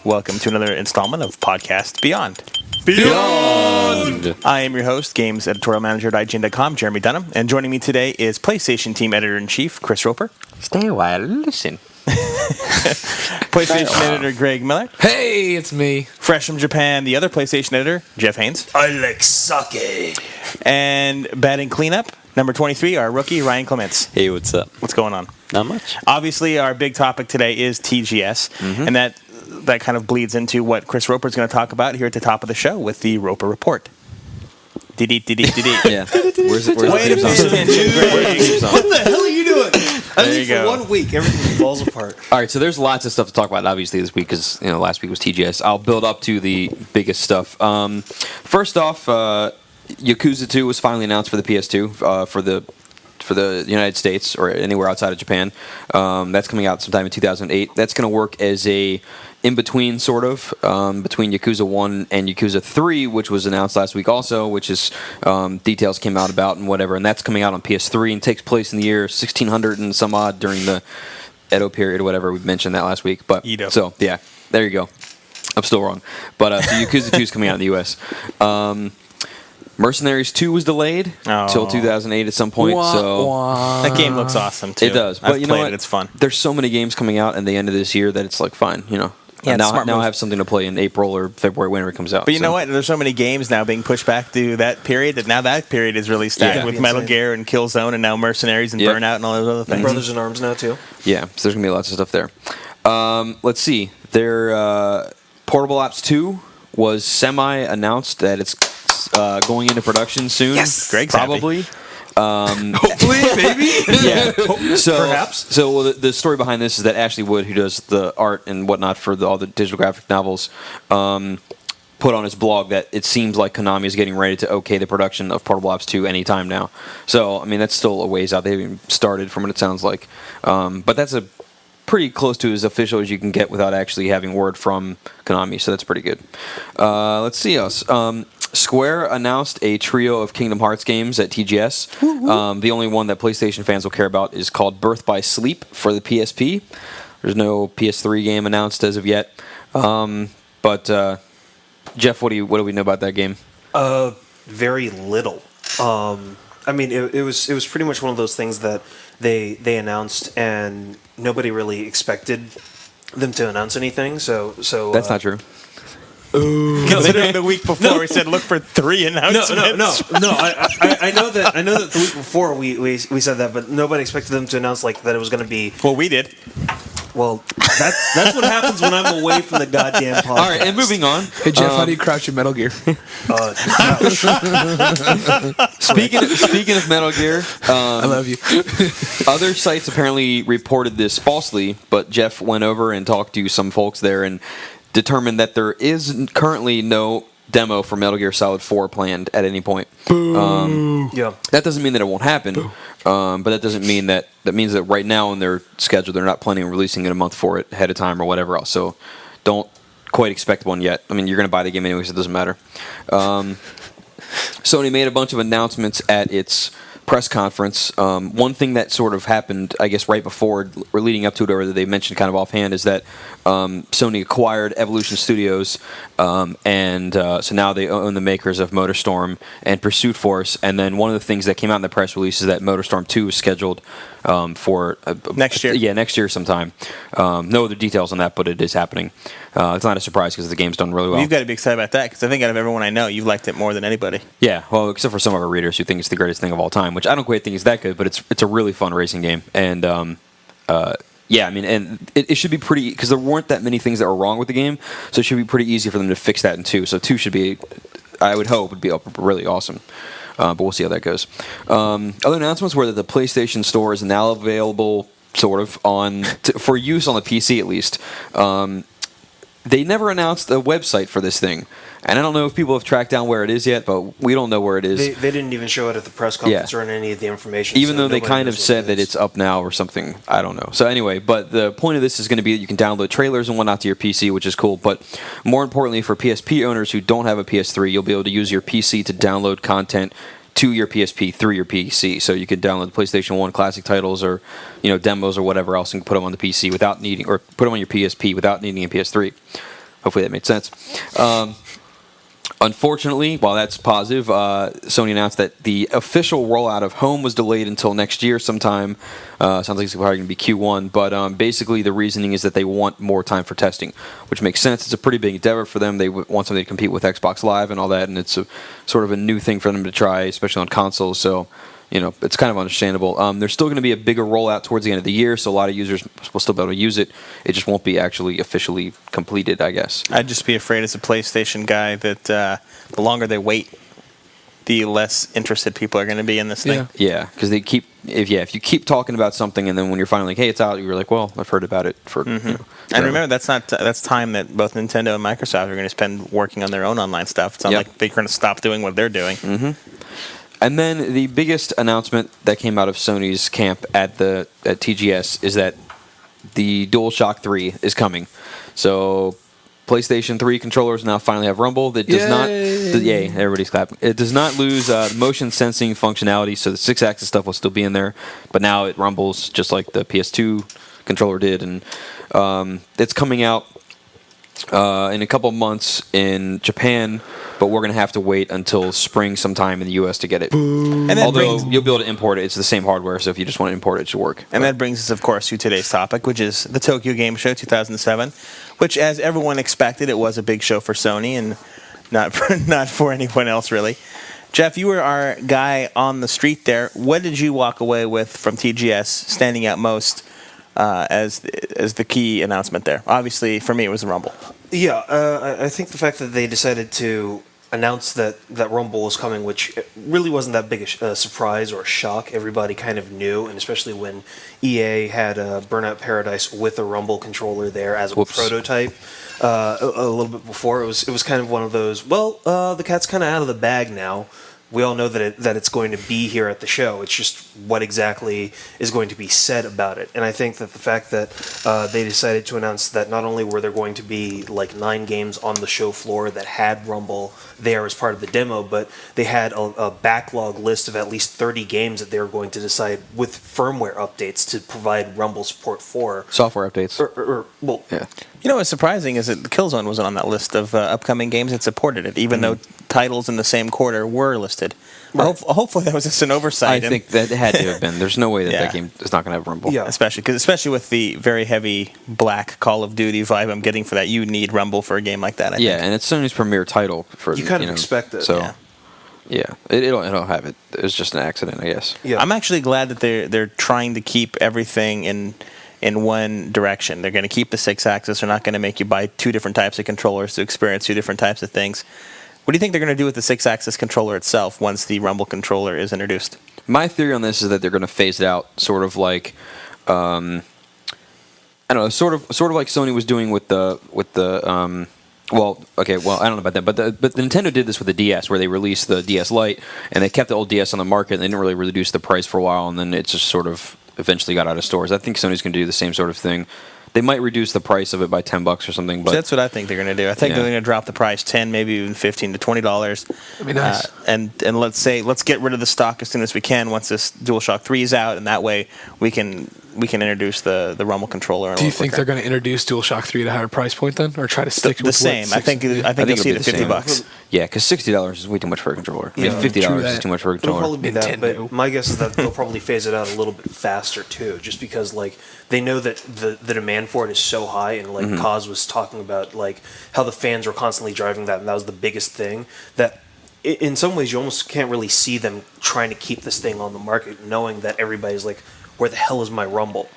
Welcome to another installment of Podcast Beyond. Beyond! I am your host, Games Editorial Manager at IGN.com, Jeremy Dunham, and joining me today is PlayStation Team Editor-in-Chief, Chris Roper. Stay a while, listen. PlayStation Editor, Greg Miller. Hey, it's me. Fresh from Japan, the other PlayStation Editor, Jeff Haynes. I like sake. And batting cleanup, number 23, our rookie, Ryan Clements. Hey, what's up? What's going on? Not much. Obviously, our big topic today is TGS, and that kind of bleeds into what Chris Roper is going to talk about here at the top of the show with the Roper Report. Yeah. Where's Wait a minute, dude. What the hell are you doing? I There mean, you for go. 1 week, everything falls apart. All right, so there's lots of stuff to talk about, obviously, this week, because last week was TGS. I'll build up to the biggest stuff. First off, Yakuza 2 was finally announced for the PS2 for the United States or anywhere outside of Japan. That's coming out sometime in 2008. That's going to work as a in-between, sort of, between Yakuza 1 and Yakuza 3, which was announced last week also, which is details came out about and whatever, and that's coming out on PS3 and takes place in the year 1600 and some odd during the Edo period or whatever. We mentioned that last week. But Edo. So, yeah, there you go. I'm still wrong. But so Yakuza 2 is coming out in the U.S. Mercenaries 2 was delayed until 2008 at some point. That game looks awesome, too. It does. But I've you know played what? it. It's fun. There's so many games coming out at the end of this year that it's like, fine, Yeah, it's a smart now move. I have something to play in April or February, whenever it comes out. But you know what? There's so many games now being pushed back to that period that now that period is really stacked Yeah. with Metal Gear and Killzone and now Mercenaries and Yep. Burnout and all those other things. Brothers in Arms now, too. Yeah, so there's going to be lots of stuff there. Let's see. Portable Ops 2 was semi-announced that it's going into production soon. Yes! Greg's probably. Hopefully, baby. Yeah. So, Perhaps. So the story behind this is that Ashley Wood, who does the art and whatnot for all the digital graphic novels, put on his blog that it seems like Konami is getting ready to okay the production of Portable Ops 2 anytime now. So, I mean, that's still a ways out. They haven't even started from what it sounds like. But that's a pretty close to as official as you can get without actually having word from Konami, so that's pretty good. Let's see us. Square announced a trio of Kingdom Hearts games at TGS. The only one that PlayStation fans will care about is called Birth by Sleep for the PSP. There's no PS3 game announced as of yet. But Jeff, what do we know about that game? Very little. I mean, it was pretty much one of those things that they announced and nobody really expected them to announce anything. So That's not true. Considering the week before we said look for 3 announcements. No. I know that the week before we said that, but nobody expected them to announce like that it was going to be. Well, we did. Well, that's what happens when I'm away from the goddamn podcast. All right, and moving on. Hey, Jeff, how do you crouch in Metal Gear? Speaking of Metal Gear, I love you. other sites apparently reported this falsely, but Jeff went over and talked to some folks there and determined that there is currently no demo for Metal Gear Solid 4 planned at any point. Yeah. That doesn't mean that it won't happen, but that doesn't mean that means that right now in their schedule they're not planning on releasing it a month for it ahead of time or whatever else. So don't quite expect one yet. I mean, you're going to buy the game anyway, so it doesn't matter. Sony made a bunch of announcements at its press conference. One thing that sort of happened, I guess, right before or leading up to it, or that they mentioned kind of offhand, is that Sony acquired Evolution Studios, and so now they own the makers of MotorStorm and Pursuit Force. And then one of the things that came out in the press release is that MotorStorm 2 is scheduled for Next year. Yeah, next year sometime. No other details on that, but it is happening. It's not a surprise because the game's done really well. You've got to be excited about that because I think out of everyone I know, you've liked it more than anybody. Yeah, well, except for some of our readers who think it's the greatest thing of all time, which I don't quite think is that good, but it's a really fun racing game. And yeah, I mean, and it should be pretty, because there weren't that many things that were wrong with the game, so it should be pretty easy for them to fix that in 2. So 2 should be, I would hope, would be really awesome. But we'll see how that goes. Other announcements were that the PlayStation Store is now available, sort of, for use on the PC at least. They never announced a website for this thing. And I don't know if people have tracked down where it is yet, but we don't know where it is. They didn't even show it at the press conference or in any of the information. Even so though they nobody kind of knows what said it that is. it's up now or something. I don't know. So anyway, but the point of this is going to be that you can download trailers and whatnot to your PC, which is cool. But more importantly, for PSP owners who don't have a PS3, you'll be able to use your PC to download content to your PSP through your PC. So you can download PlayStation 1 classic titles or demos or whatever else and put them on the PC without needing, or put them on your PSP without needing a PS3. Hopefully that made sense. Unfortunately, while that's positive, Sony announced that the official rollout of Home was delayed until next year sometime. Sounds like it's probably going to be Q1, but basically the reasoning is that they want more time for testing, which makes sense. It's a pretty big endeavor for them. They want something to compete with Xbox Live and all that, and it's sort of a new thing for them to try, especially on consoles, so it's kind of understandable. There's still going to be a bigger rollout towards the end of the year, so a lot of users will still be able to use it. It just won't be actually officially completed, I guess. I'd just be afraid as a PlayStation guy that the longer they wait, the less interested people are going to be in this thing. Yeah, because if you keep talking about something and then when you're finally like, hey, it's out, you're like, well, I've heard about it for. And remember, that's time that both Nintendo and Microsoft are going to spend working on their own online stuff. It's not like they're going to stop doing what they're doing. And then the biggest announcement that came out of Sony's camp at TGS is that the DualShock 3 is coming. So PlayStation 3 controllers now finally have Rumble. That does not. Yay! Everybody's clapping. It does not lose motion sensing functionality, so the 6-axis stuff will still be in there. But now it rumbles just like the PS2 controller did, and it's coming out in a couple months in Japan. But we're going to have to wait until spring sometime in the U.S. to get it. Although you'll be able to import it. It's the same hardware, so if you just want to import it, it should work. And that brings us, of course, to today's topic, which is the Tokyo Game Show 2007, which, as everyone expected, it was a big show for Sony and not for anyone else, really. Jeff, you were our guy on the street there. What did you walk away with from TGS standing out most as the key announcement there? Obviously, for me, it was the Rumble. Yeah, I think the fact that they decided to announce that Rumble was coming, which really wasn't that big a surprise or a shock. Everybody kind of knew, and especially when EA had Burnout Paradise with a Rumble controller there as a prototype a little bit before. It was kind of one of those, the cat's kind of out of the bag now. We all know that it's going to be here at the show. It's just what exactly is going to be said about it. And I think that the fact that they decided to announce that not only were there going to be like 9 games on the show floor that had Rumble there as part of the demo, but they had a backlog list of at least 30 games that they were going to decide with firmware updates to provide Rumble support for. Software updates. Yeah. You know what's surprising is that Killzone wasn't on that list of upcoming games that supported it, even though titles in the same quarter were listed. Right. Hopefully that was just an oversight. I think that had to have been. There's no way that game is not going to have Rumble. Yeah, especially with the very heavy black Call of Duty vibe I'm getting for that. You need Rumble for a game like that. I think. And it's Sony's premier title. You kind of expect it. So, it'll have it. It's just an accident, I guess. Yeah. I'm actually glad that they're trying to keep everything in one direction. They're going to keep the 6-axis. They're not going to make you buy 2 different types of controllers to experience 2 different types of things. What do you think they're going to do with the 6-axis controller itself once the Rumble controller is introduced? My theory on this is that they're going to phase it out, sort of like, I don't know, sort of like Sony was doing with the. I don't know about that, but the Nintendo did this with the DS, where they released the DS Lite and they kept the old DS on the market and they didn't really reduce the price for a while, and then it just sort of eventually got out of stores. I think Sony's going to do the same sort of thing. They might reduce the price of it by $10 or something, but that's what I think they're going to do. I think they're going to drop the price $10, maybe even $15 to $20. That'd be nice. And let's get rid of the stock as soon as we can once this DualShock 3 is out, and that way we can introduce the Rumble controller. Do you think they're going to introduce DualShock 3 at a higher price point then, or try to stick the with same? I think you'll see it at $50. Yeah, because $60 is way too much for a controller. I mean, $50 is too much for a controller. It'll probably be that, but my guess is that they'll probably phase it out a little bit faster too, just because they know that the demand for it is so high, and Kaz was talking about how the fans were constantly driving that, and that was the biggest thing. That in some ways you almost can't really see them trying to keep this thing on the market, knowing that everybody's like, "Where the hell is my Rumble?"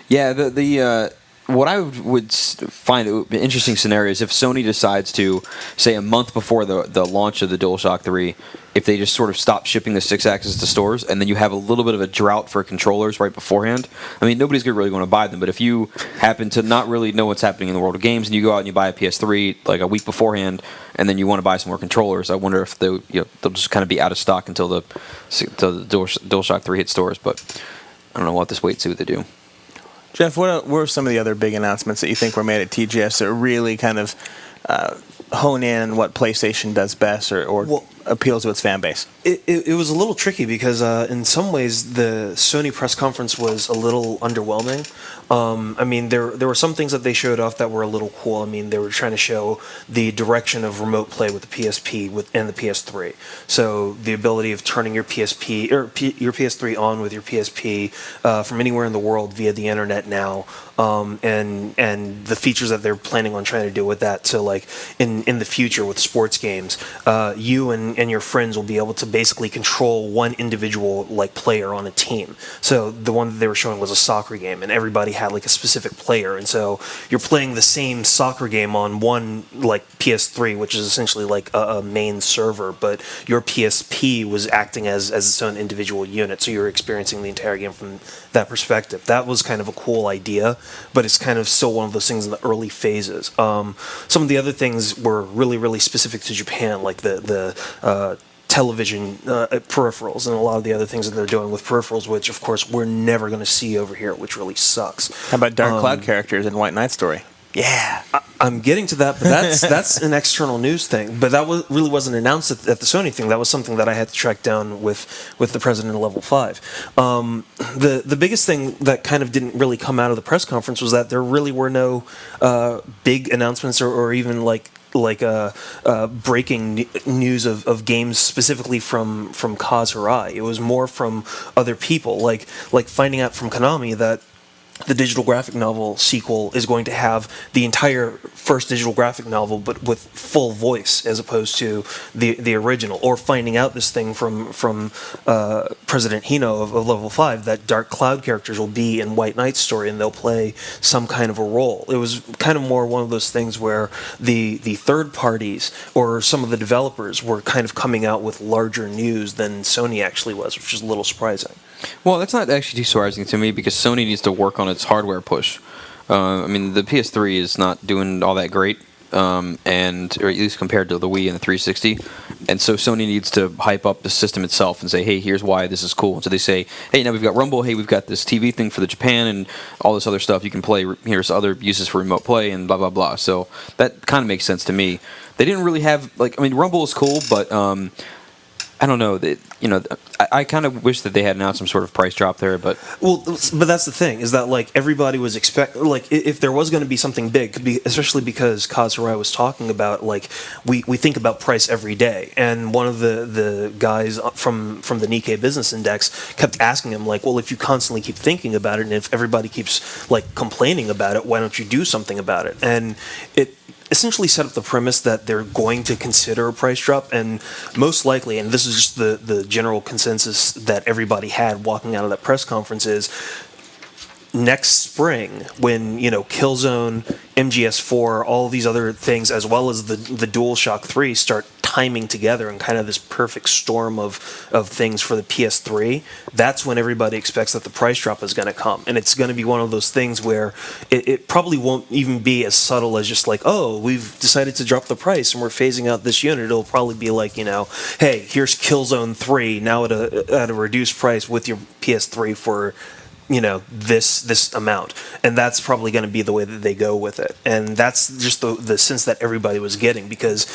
Yeah, the what I would find an interesting scenario is if Sony decides to, say, a month before the launch of the DualShock 3, if they just sort of stop shipping the 6-axis to stores, and then you have a little bit of a drought for controllers right beforehand. I mean, nobody's really going to buy them, but if you happen to not really know what's happening in the world of games, and you go out and you buy a PS3 like a week beforehand, and then you want to buy some more controllers, I wonder if they'll just kind of be out of stock until the DualShock 3 hits stores. But I don't know. We'll have to wait and see what they do. Jeff, what were some of the other big announcements that you think were made at TGS that really kind of hone in on what PlayStation does best, or appeals to its fan base. It was a little tricky because in some ways the Sony press conference was a little underwhelming. I mean, there were some things that they showed off that were a little cool. I mean, they were trying to show the direction of remote play with the PSP and the PS3. So the ability of turning your PSP or your PS3 on with your PSP from anywhere in the world via the internet now, and the features that they're planning on trying to do with that. So like in the future with sports games, you and your friends will be able to basically control one individual like player on a team. So the one that they were showing was a soccer game, and everybody had like a specific player, and so you're playing the same soccer game on one like PS3, which is essentially like a main server, but your PSP was acting as its own individual unit, so you're experiencing the entire game from that perspective. That was kind of a cool idea, but it's kind of still one of those things in the early phases. Some of the other things were really, really specific to Japan, like the television peripherals and a lot of the other things that they're doing with peripherals, which of course we're never going to see over here, which really sucks. How about Dark Cloud characters in White Knight Story? Yeah, I'm getting to that, but that's an external news thing. But that really wasn't announced at the Sony thing. That was something that I had to track down with the president of Level 5. The biggest thing that kind of didn't really come out of the press conference was that there really were no big announcements or even like breaking news of games specifically from Kaz Hirai. It was more from other people, like finding out from Konami that the digital graphic novel sequel is going to have the entire first digital graphic novel, but with full voice as opposed to the original. Or finding out this thing from President Hino of Level 5 that Dark Cloud characters will be in White Knight's story and they'll play some kind of a role. It was kind of more one of those things where the third parties or some of the developers were kind of coming out with larger news than Sony actually was, which is a little surprising. Well, that's not actually too surprising to me because Sony needs to work on its hardware push. I mean, the PS3 is not doing all that great, and or at least compared to the Wii and the 360. And so Sony needs to hype up the system itself and say, hey, here's why this is cool. And so they say, hey, now we've got Rumble. Hey, we've got this TV thing for the Japan and all this other stuff. You can play. Here's other uses for remote play and blah, blah, blah. So that kind of makes sense to me. They didn't really have, like, I mean, Rumble is cool, but I don't know. I kind of wish that they had announced some sort of price drop there, but that's the thing is that like everybody was like if there was going to be something big, especially because Kaz Hirai was talking about like we think about price every day, and one of the guys from the Nikkei Business Index kept asking him like, well, if you constantly keep thinking about it, and if everybody keeps like complaining about it, why don't you do something about it? And it essentially set up the premise that they're going to consider a price drop, and most likely, and this is just the general consensus that everybody had walking out of that press conference, is next spring when Killzone, MGS4, all these other things, as well as the DualShock 3 start timing together in kind of this perfect storm of things for the PS3, that's when everybody expects that the price drop is going to come. And it's going to be one of those things where it probably won't even be as subtle as just like, oh, we've decided to drop the price and we're phasing out this unit. It'll probably be like, hey, here's Killzone 3 now at a reduced price with your PS3 for this amount, and that's probably going to be the way that they go with it, and that's just the sense that everybody was getting, because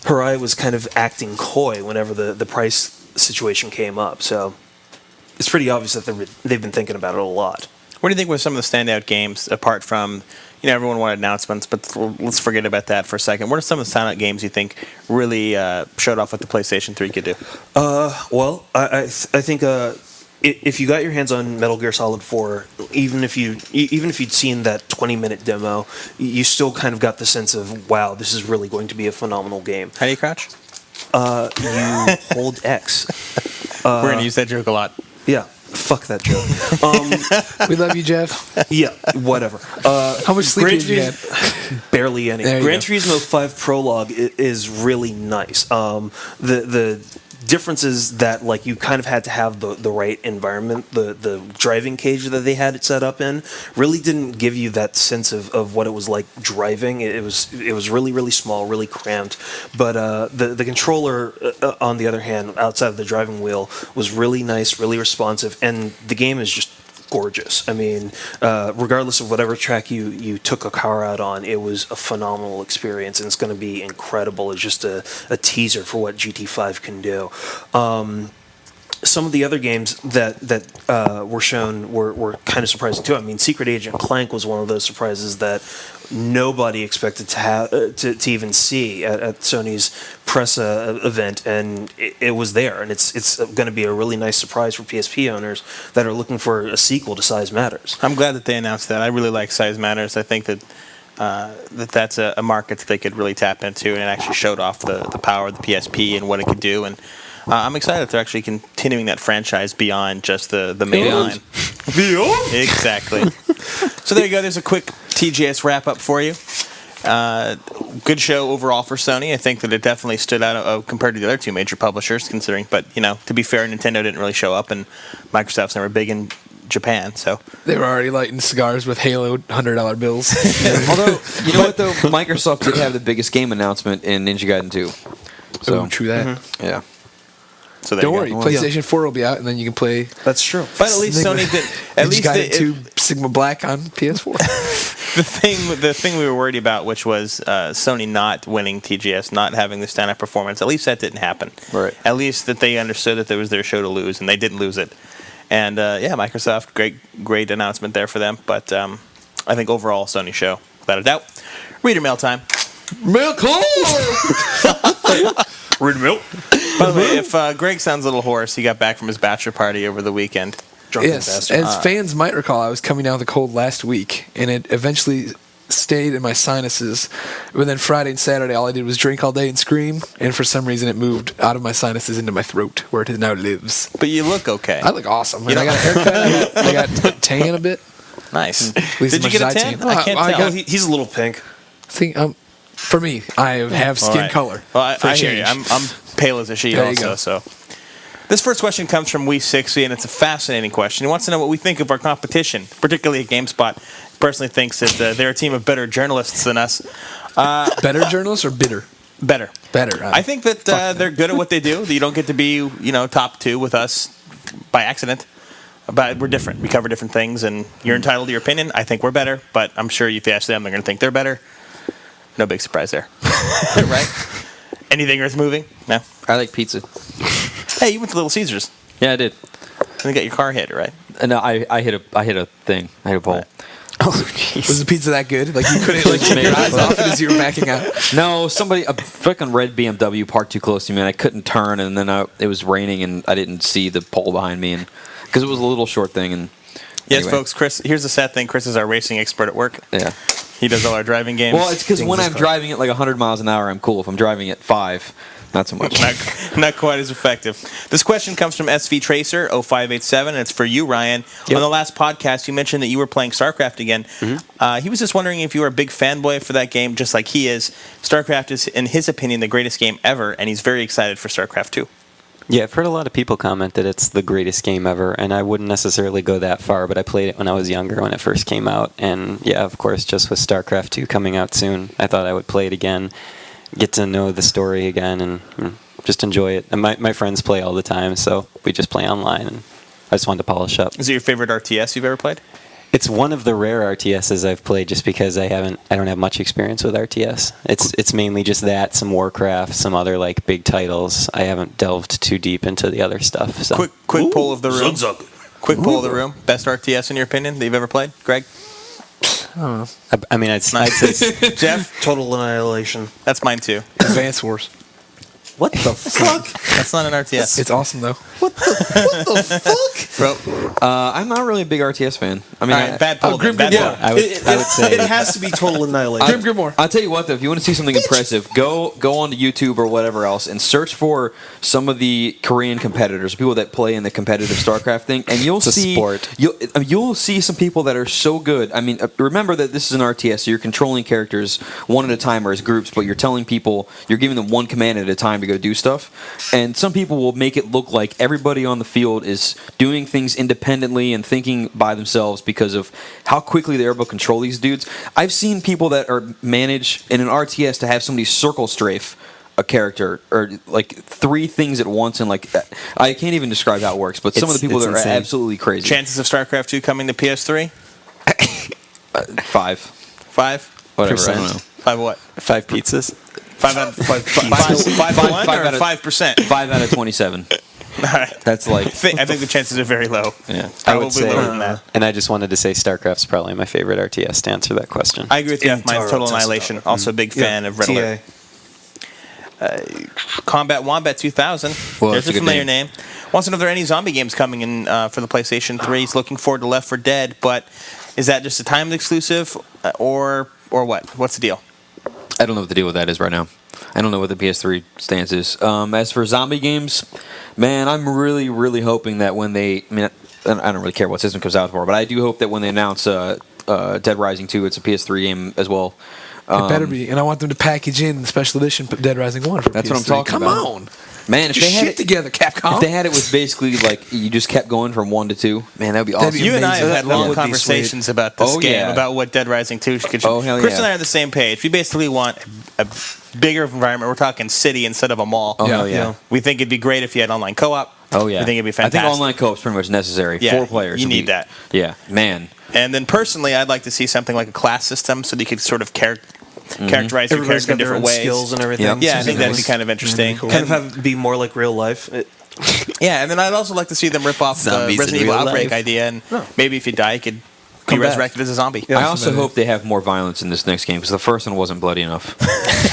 Hirai was kind of acting coy whenever the price situation came up, so it's pretty obvious that they've been thinking about it a lot. What do you think were some of the standout games, apart from, everyone wanted announcements, but let's forget about that for a second. What are some of the standout games you think really showed off what the PlayStation 3 could do? Well, I think if you got your hands on Metal Gear Solid 4, even if you'd seen that 20-minute demo, you still kind of got the sense of, wow, this is really going to be a phenomenal game. How do you crouch? You hold X. We're going to use that joke a lot. Yeah. Fuck that joke. We love you, Jeff. Yeah, whatever. How much sleep did you get? Barely any. Gran Turismo 5 Prologue is really nice. The difference is that like you kind of had to have the right environment. The driving cage that they had it set up in really didn't give you that sense of what it was like driving. It was really, really small, really cramped. But the controller, on the other hand, outside of the driving wheel, was really nice, really responsive, and the game is just gorgeous. I mean, regardless of whatever track you took a car out on, it was a phenomenal experience, and it's going to be incredible. It's just a teaser for what GT5 can do. Some of the other games that were shown were kind of surprising too. I mean, Secret Agent Clank was one of those surprises that nobody expected to have to even see at Sony's press event, and it was there. And it's going to be a really nice surprise for PSP owners that are looking for a sequel to Size Matters. I'm glad that they announced that. I really like Size Matters. I think that that's a market that they could really tap into, and it actually showed off the power of the PSP and what it could do. And I'm excited that they're actually continuing that franchise beyond just the main line. Beyond? Exactly. So there you go. There's a quick TGS wrap-up for you. Good show overall for Sony. I think that it definitely stood out compared to the other two major publishers, considering. But, to be fair, Nintendo didn't really show up, and Microsoft's never big in Japan, so They were already lighting cigars with Halo $100 bills. Although, you know what, though? Microsoft did have the biggest game announcement in Ninja Gaiden 2. So, Oh, true that. yeah. so there Don't you worry, go. PlayStation 4 will be out, and then you can play That's true. But at least Sony did. At least Gaiden 2 Sigma Black on PS4. the thing we were worried about, which was Sony not winning TGS, not having the standout performance. At least that didn't happen. Right. At least that they understood that it was their show to lose, and they didn't lose it. And Microsoft, great announcement there for them. But I think overall, Sony show, without a doubt. Reader mail time. Milk Read milk. By the way, if Greg sounds a little hoarse, he got back from his bachelor party over the weekend. Drunken Yes, bastard. as fans might recall, I was coming down with a cold last week, and it eventually stayed in my sinuses. But then Friday and Saturday, all I did was drink all day and scream, and for some reason it moved out of my sinuses into my throat, where it now lives. But you look okay. I look awesome. And I got a haircut. I got tan a bit. Nice. At least Did you as get a much as tan? I I can't I tell. got- He's a little pink. think for me, I have skin All right. color. Well, for a I hear you. change. I'm pale as a sheet There you also. go. So, this first question comes from We60, and it's a fascinating question. He wants to know what we think of our competition, particularly at GameSpot. He personally thinks that they're a team of better journalists than us. Better journalists or bitter? Better. Better. I think that they're good at what they do. You don't get to be, top two with us by accident. But we're different. We cover different things, and you're entitled to your opinion. I think we're better, but I'm sure if you ask them, they're going to think they're better. No big surprise there. Right? Anything earth moving? No? I like pizza. Hey, you went to Little Caesars. Yeah, I did. And you got your car hit, right? No, I hit a thing. I hit a pole. Was the pizza that good? Like you couldn't like keep your eyes off it as you were backing out? No, a fucking red BMW parked too close to me, and I couldn't turn, and then it was raining, and I didn't see the pole behind me, and because it was a little short thing. And Yes, anyway. folks, Chris, here's the sad thing. Chris is our racing expert at work. Yeah. He does all our driving games. Well, it's because when I'm driving at like 100 miles an hour, I'm cool. If I'm driving at 5, not so much. not quite as effective. This question comes from SV Tracer 0587, and it's for you, Ryan. Yep. On the last podcast, you mentioned that you were playing StarCraft again. He was just wondering if you were a big fanboy for that game, just like he is. StarCraft is, in his opinion, the greatest game ever, and he's very excited for StarCraft 2. Yeah, I've heard a lot of people comment that it's the greatest game ever, and I wouldn't necessarily go that far, but I played it when I was younger, when it first came out, and yeah, of course, just with StarCraft 2 coming out soon, I thought I would play it again, get to know the story again, and just enjoy it. And my friends play all the time, so we just play online, and I just wanted to polish up. Is it your favorite RTS you've ever played? It's one of the rare RTSs I've played just because I don't have much experience with RTS. It's mainly just that, some Warcraft, some other like big titles. I haven't delved too deep into the other stuff. So. Quick poll of the room. Zug. Quick poll of the room. Best RTS in your opinion that you've ever played, Greg? I mean, I'd say Jeff? Total Annihilation. That's mine too. Advance Wars. what the fuck? That's not an RTS. It's awesome though. Bro, I'm not really a big RTS fan. I mean, all right, bad poll. Grim bad Grim, poll. I would say It has to be Total Annihilation. Grim Grimoire. I'll tell you what, though, if you want to see something impressive, go onto YouTube or whatever else and search for some of the Korean competitors, people that play in the competitive StarCraft thing, and you'll It's a see sport. You'll see some people that are so good. I mean, remember that this is an RTS, so you're controlling characters one at a time or as groups, but you're telling people, you're giving them one command at a time to go do stuff. And some people will make it look like everybody on the field is doing things independently and thinking by themselves because of how quickly they're able to control these dudes. I've seen people that are manage in an RTS to have somebody circle strafe a character or like 3 things at once, and like I can't even describe how it works. But some of the people It's that are insane. absolutely crazy. Chances of StarCraft 2 coming to PS3? 5, 5? whatever. I Percent. don't know. 5 what? 5 pizzas. 5 out of 5 5 or out of- 5%? 5 out of 27. All right. That's like I think the chances are very low. yeah. I would Probably say, lower than that. and I just wanted to say StarCraft's probably my favorite RTS to answer that question. I agree with you. Yeah, Mine's Taro Total Tesseract. Annihilation. Also a big fan of Red Alert. Combat Wombat 2000. Well, There's that's a a good familiar name. name. Wants to know if there are any zombie games coming in for the PlayStation 3. He's looking forward to Left 4 Dead, but is that just a timed exclusive or what? What's the deal? I don't know what the deal with that is right now. I don't know what the PS3 stance is. As for zombie games, man, I'm really, really hoping that when they... I mean, I don't really care what system comes out for, but I do hope that when they announce Dead Rising 2, it's a PS3 game as well. It better be, and I want them to package in the special edition Dead Rising 1 for That's PS3. what I'm talking Come about. on. Man, if Just they had shit it together, Capcom. If they had it with basically like you just kept going from 1 to 2, man, that would be awesome. be You and I have amazing. had That long would be conversations about this Oh, game, yeah. about what Dead Rising 2 should. Oh, hell Chris yeah. and I are on the same page. We basically want a bigger environment. We're talking city instead of a mall. Oh, Yeah. hell yeah. We think it'd be great if you had online co-op. Oh, yeah. We think it'd be I fantastic. think online co-op is pretty much necessary. Yeah, 4 players. you would need be- that. Yeah, man. And then personally, I'd like to see something like a class system so that you could sort of characterize your Everybody's character in got their different own ways. skills and everything. Yep. Yeah, I think that'd be Nice. kind of interesting. Cool. Kind of have it be more like real life. Yeah, and then I'd also like to see them rip off the Zombies in Resident Evil real Outbreak life. idea, and maybe if you die, you could be Come back. resurrected as a zombie. Yeah. I also Absolutely. hope they have more violence in this next game because the first one wasn't bloody enough.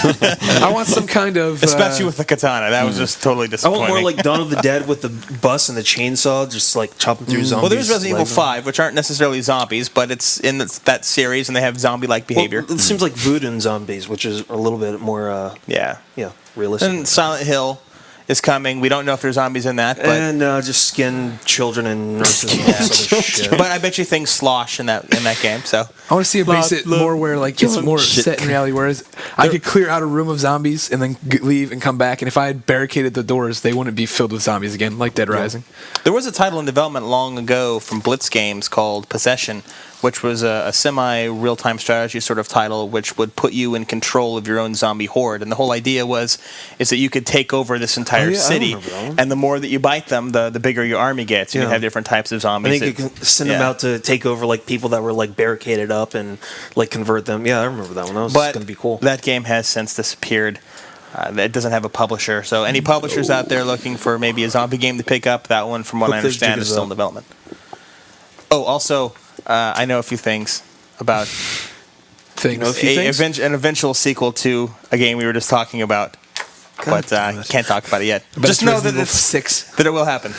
I want some kind of... Especially with the katana. That was just totally I disappointing. want more like Dawn of the Dead with the bus and the chainsaw, just like chopping through zombies. Well, there's Resident Evil legs. 5, which aren't necessarily zombies, but it's in that series, and they have zombie-like Well, behavior. it seems like voodoo zombies, which is a little bit more, Yeah. realistic. And Silent Hill is coming. We don't know if there's zombies in that, but And just skin children and nurses and all this other shit. but I bet you things slosh in that game. So I want to see it base it more where like it's more set in reality. Whereas I could clear out a room of zombies and then leave and come back, and if I had barricaded the doors, they wouldn't be filled with zombies again, like Dead Rising. there was a title in development long ago from Blitz Games called Possession, which was a semi-real-time strategy sort of title, which would put you in control of your own zombie horde. And the whole idea is that you could take over this entire yeah, I city, remember that one. and the more that you bite them, the bigger your army gets. You Yeah. can have different types of I zombies. think you can send them out to take over like people that were like barricaded up and like convert them. Yeah, I remember that one. That was but going to be cool. that game has since disappeared. It doesn't have a publisher. So any publishers out there looking for maybe a zombie game to pick up, that one, from what I Hope those understand, jiggers is still in up. development. Oh, also, I know a few things about Things. an eventual sequel to a game we were just talking about, but can't talk about it yet. But Just it's know Resident that Evil 6. that it will happen.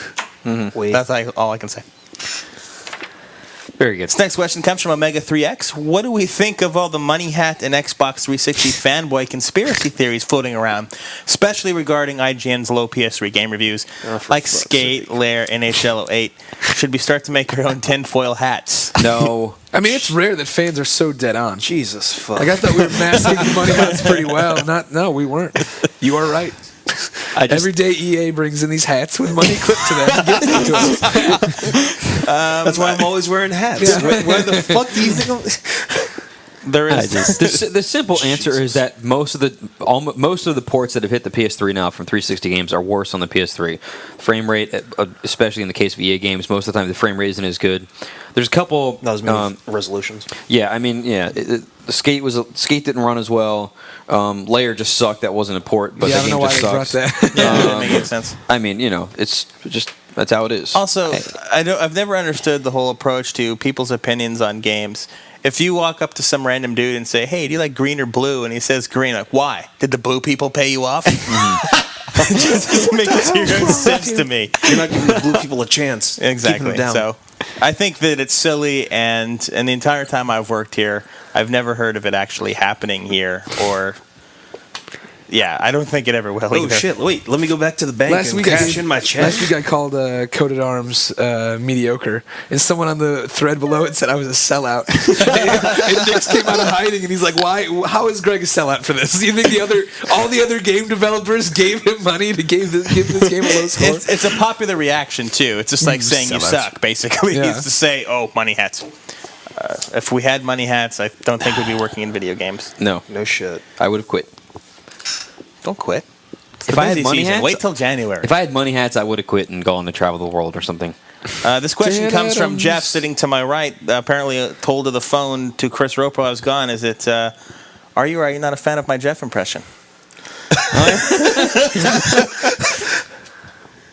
Wait. That's all I can say. Very good. This next question comes from Omega 3X. What do we think of all the Money Hat and Xbox 360 fanboy conspiracy theories floating around, especially regarding IGN's low PS3 game reviews, like Skate, Lair, NHL 08? Should we start to make our own tinfoil hats? No. I mean, it's rare that fans are so dead on. Jesus fuck. Like I thought we were masking the money hats pretty well. No, we weren't. You are right. Every day EA brings in these hats with money clipped to them and gives them to us. That's why I'm always wearing hats. Yeah. Where the fuck do you think There is. The simple answer is that most of the ports that have hit the PS3 now from 360 games are worse on the PS3. Frame rate, especially in the case of EA games, most of the time the frame rate isn't as good. There's a couple. Not as many resolutions. Yeah, I mean, yeah, the Skate didn't run as well. Layer just sucked. That wasn't a port, but Yeah, I the don't game know why just they brought sucks. that. Yeah, that doesn't make any sense. I mean, it's just that's how it is. Also, I've never understood the whole approach to people's opinions on games. If you walk up to some random dude and say, "Hey, do you like green or blue?" and he says green, like, why? Did the blue people pay you off? It just doesn't make zero sense to me. You're not giving the blue people a chance. Keeping Exactly. them down. So, I think that it's silly, and the entire time I've worked here, I've never heard of it actually happening here, or. Yeah, I don't think it ever will Oh either. shit! Wait, let me go back to the bank and cash in my check. Last week I called Coated Arms mediocre, and someone on the thread below it said I was a sellout. And Nix came out of hiding, and he's like, "Why? How is Greg a sellout for this? Do you think all the other game developers gave him money to give this game a low score?" It's a popular reaction too. It's just like saying you sellouts. suck, basically. Yeah. It's to say, "Oh, money hats." If we had money hats, I don't think we'd be working in video games. No, No shit. I would have quit. Don't quit. It's If the I had busy money season. hats- Wait till January. If I had money hats, I would have quit and gone to travel the world or something. This question comes from Da-da-dums. Jeff, sitting to my right. Apparently told to the phone to Chris Roper I was gone. Is it, are you or are you not a fan of my Jeff impression?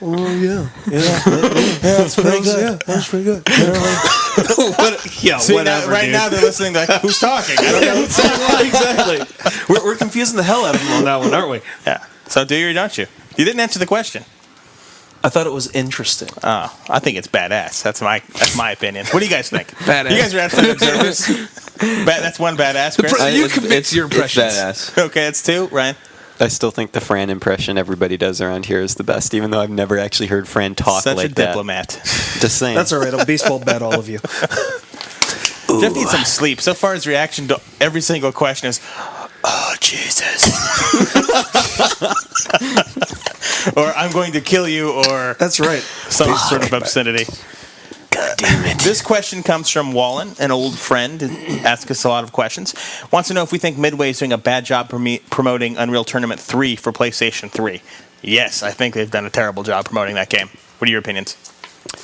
Oh yeah, that's pretty good. Yeah, that's pretty good. Yeah, See, whatever. now, right dude. now they're listening like, who's talking? I don't know. exactly. We're confusing the hell out of them on that one, aren't we? Yeah. So do you or don't you? You didn't answer the question. I thought it was interesting. Oh, I think it's badass. That's my opinion. What do you guys think? Badass. You guys are outside observers. That's one badass, Chris. You commit your impressions. It's badass. Okay, it's two. Ryan. I still think the Fran impression everybody does around here is the best, even though I've never actually heard Fran talk Such like a diplomat. that. Just saying. That's all right. I'll baseball bat all of you. Jeff needs some sleep. So far, his reaction to every single question is, "Oh Jesus," or "I'm going to kill you," or That's right. some sort of obscenity. God damn it. This question comes from Wallen, an old friend, who asks us a lot of questions. Wants to know if we think Midway is doing a bad job promoting Unreal Tournament 3 for PlayStation 3. Yes, I think they've done a terrible job promoting that game. What are your opinions?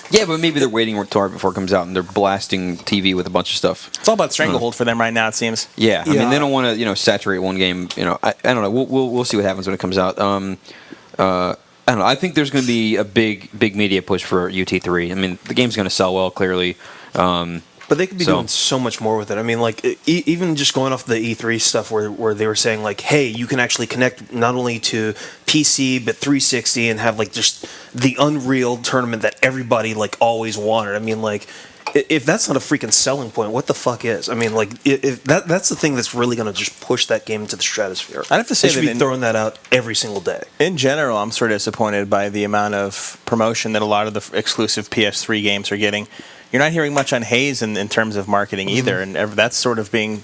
Yeah, but maybe they're waiting till right before it comes out and they're blasting TV with a bunch of stuff. It's all about Stranglehold for them right now, it seems. Yeah, I mean Yeah. they don't want to saturate one game. I don't know. We'll see what happens when it comes out. I don't know. I think there's going to be a big media push for UT3. I mean, the game's going to sell well, clearly. But they could be So- doing so much more with it. I mean, like even just going off the E3 stuff, where they were saying like, hey, you can actually connect not only to PC but 360 and have like just the Unreal tournament that everybody like always wanted. I mean, like if that's not a freaking selling point, what the fuck is? I mean, like if that's the thing that's really going to just push that game into the stratosphere. I'd have to say they should that be throwing that out every single day. In general, I'm sort of disappointed by the amount of promotion that a lot of the exclusive PS3 games are getting. You're not hearing much on Haze in terms of marketing either, and that's sort of slipping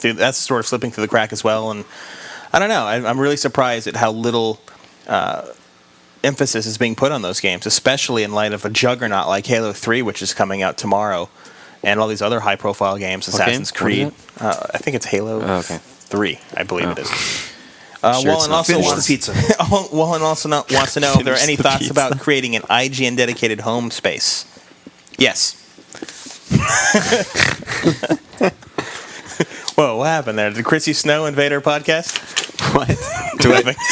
through the crack as well. And I don't know. I'm really surprised at how little emphasis is being put on those games, especially in light of a juggernaut like Halo 3, which is coming out tomorrow, and all these other high-profile games, Assassin's game? What Creed. I think it's Halo okay. 3, I believe it is. Sure it's Wallen not. also Finish wants the pizza. Wallen also wants to know if there are Finish any the thoughts pizza. about creating an IGN dedicated home space. Yes. Whoa, what happened there? Did Chrissy Snow invade our podcast? What?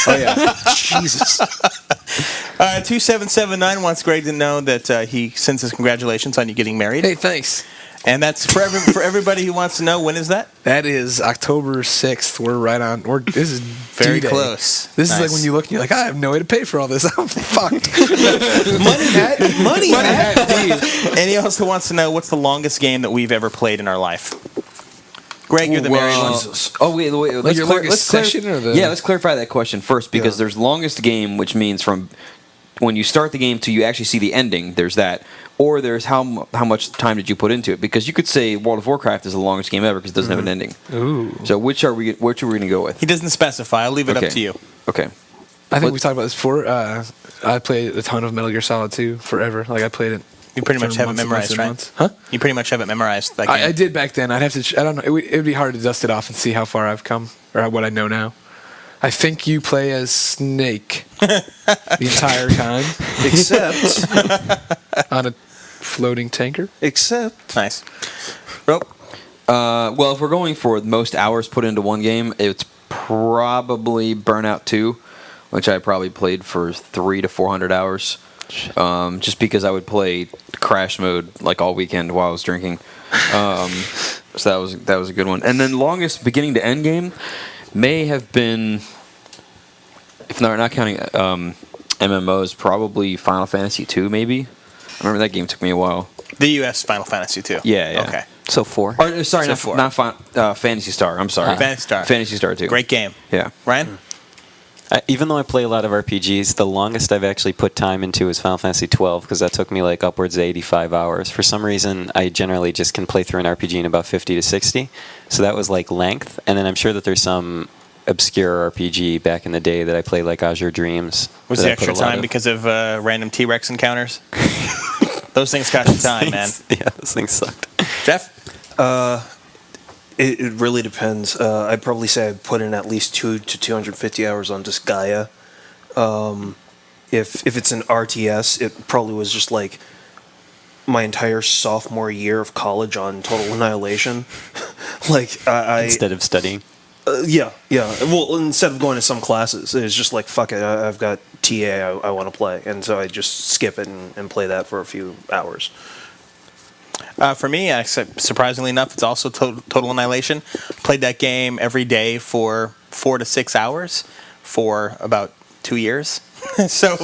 Oh, yeah. Jesus. 2779 wants Greg to know that he sends his congratulations on you getting married. Hey, thanks. And that's for everybody who wants to know, when is that? That is October 6th. We're right on. This is Very D-Day. close. This is Nice. like when you look and you're like, I have no way to pay for all this. I'm fucked. Money hat. And he also wants to know, what's the longest game that we've ever played in our life? Greg, you're the married one. Oh wait. Let's your longest session or the- Yeah, let's clarify that question first because Yeah. there's longest game, which means from when you start the game till you actually see the ending. There's that, or there's how much time did you put into it? Because you could say World of Warcraft is the longest game ever because it doesn't have an ending. Ooh. So which are we going to go with? He doesn't specify. I'll leave it Okay. up to you. Okay. I think we talked about this before. I played a ton of Metal Gear Solid 2 forever. Like I played it. You pretty much for have it months and memorized, right? months and months. Huh? You pretty much have it memorized. That game. I did back then. I'd have to. I don't know. It would be hard to dust it off and see how far I've come or what I know now. I think you play as Snake the entire time Except on a floating tanker. Nice. Rope. Well, if we're going for the most hours put into one game, it's probably Burnout 2, which I probably played for 300 to 400 hours. Just because I would play crash mode like all weekend while I was drinking. So that was a good one. And then longest beginning to end game may have been, if not counting MMOs, probably Final Fantasy 2 maybe. I remember that game took me a while. The U.S. Final Fantasy 2. Yeah. Okay. So 4. Or, sorry, So not 4. Fantasy Star. I'm sorry. Fantasy Star. Fantasy Star 2. Great game. Yeah. Ryan? Even though I play a lot of RPGs, the longest I've actually put time into is Final Fantasy 12 because that took me like upwards of 85 hours. For some reason, I generally just can play through an RPG in about 50 to 60. So that was like length. And then I'm sure that there's some obscure RPG back in the day that I played, like Azure Dreams. Was that the I put extra a lot time of- because of random T-Rex encounters? Those things cost you time, man. Yeah, those things sucked. Jeff? It really depends. I'd probably say I'd put in at least 200 to 250 hours on just Gaia. If it's an RTS, it probably was just like my entire sophomore year of college on Total Annihilation. Like Instead of studying. Yeah. Well, instead of going to some classes, it's just like, fuck it, I've got TA I want to play. And so I just skip it and play that for a few hours. For me, surprisingly enough, it's also Total Annihilation. Played that game every day for 4 to 6 hours for about 2 years. So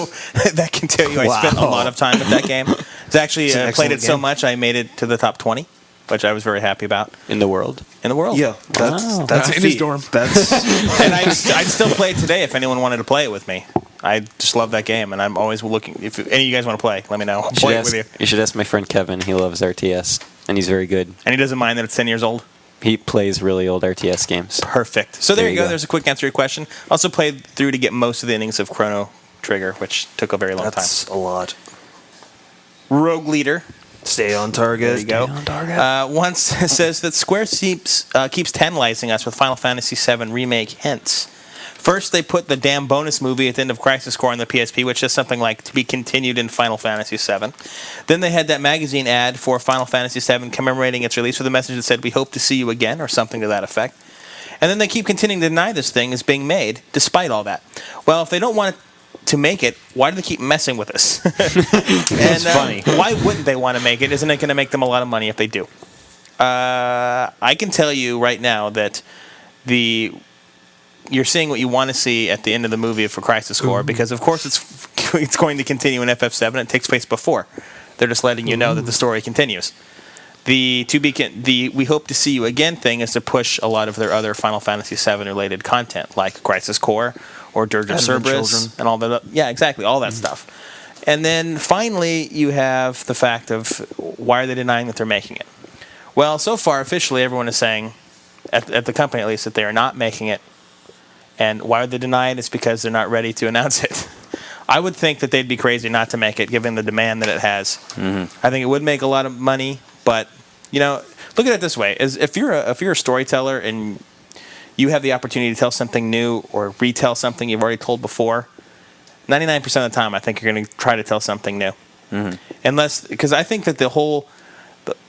that can tell you I spent a lot of time with that game. It's actually played it so much I made it to the top 20, which I was very happy about. In the world? In the world. Yeah, that's a in feat. his dorm. That's And I'd still play it today if anyone wanted to play it with me. I just love that game, and I'm always looking. If any of you guys want to play, let me know. I'll play it with you. You should ask my friend Kevin. He loves RTS, and he's very good. And he doesn't mind that it's 10 years old? He plays really old RTS games. Perfect. So there you go. go. There's a quick answer to your question. Also played through to get most of the innings of Chrono Trigger, which took a very long that's time. a lot. Rogue Leader. Stay on target. There you go. on target. Once says that Square keeps tantalizing us with Final Fantasy VII Remake hints. First, they put the damn bonus movie at the end of Crisis Core on the PSP, which is something like to be continued in Final Fantasy VII. Then they had that magazine ad for Final Fantasy VII commemorating its release with a message that said, "We hope to see you again," or something to that effect. And then they keep continuing to deny this thing is being made, despite all that. Well, if they don't want to make it, why do they keep messing with us? And funny. Why wouldn't they want to make it? Isn't it going to make them a lot of money if they do? I can tell you right now that you're seeing what you want to see at the end of the movie for Crisis Core, because of course it's going to continue in FF7. It takes place before. They're just letting you know that the story continues. The "we hope to see you again" thing is to push a lot of their other Final Fantasy VII related content, like Crisis Core or Dirge of Advent Cerberus Children. and all that. Yeah, exactly, all that stuff. And then finally, you have the fact of why are they denying that they're making it? Well, so far officially, everyone is saying, at the company at least, that they are not making it. And why would they deny it? It's because they're not ready to announce it. I would think that they'd be crazy not to make it, given the demand that it has. I think it would make a lot of money, but look at it this way: if you're a storyteller and you have the opportunity to tell something new or retell something you've already told before, 99% of the time, I think you're going to try to tell something new. Because I think that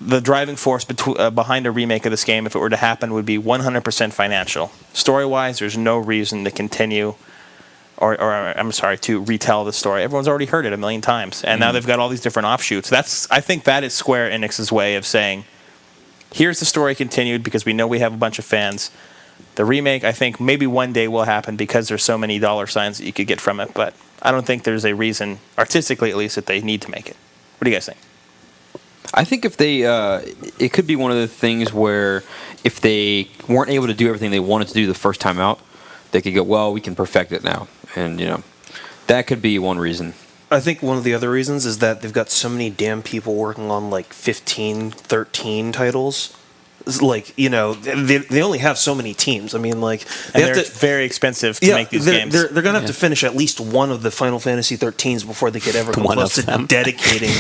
the driving force behind a remake of this game, if it were to happen, would be 100% financial. Story-wise, there's no reason to continue, to retell the story. Everyone's already heard it a million times, and now they've got all these different offshoots. I think that is Square Enix's way of saying, here's the story continued because we know we have a bunch of fans. The remake, I think, maybe one day will happen because there's so many dollar signs that you could get from it, but I don't think there's a reason, artistically at least, that they need to make it. What do you guys think? I think if they, it could be one of the things where if they weren't able to do everything they wanted to do the first time out, they could go, well, we can perfect it now. And, that could be one reason. I think one of the other reasons is that they've got so many damn people working on like 15, 13 titles. It's like, they only have so many teams. I mean, like, They're very expensive to make these games. They're going to have to finish at least one of the Final Fantasy 13s before they could ever come close to dedicating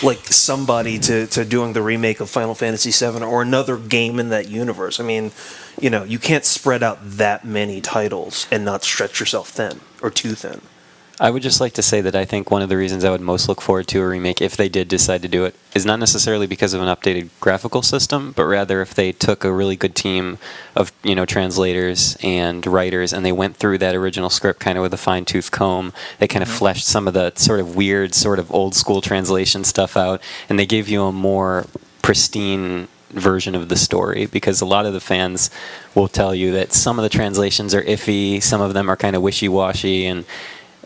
like somebody to doing the remake of Final Fantasy 7 or another game in that universe. I mean, you can't spread out that many titles and not stretch yourself thin or too thin. I would just like to say that I think one of the reasons I would most look forward to a remake, if they did decide to do it, is not necessarily because of an updated graphical system, but rather if they took a really good team of translators and writers and they went through that original script kind of with a fine-tooth comb. They kind of fleshed some of the sort of weird, sort of old-school translation stuff out, and they gave you a more pristine version of the story, because a lot of the fans will tell you that some of the translations are iffy, some of them are kind of wishy-washy, and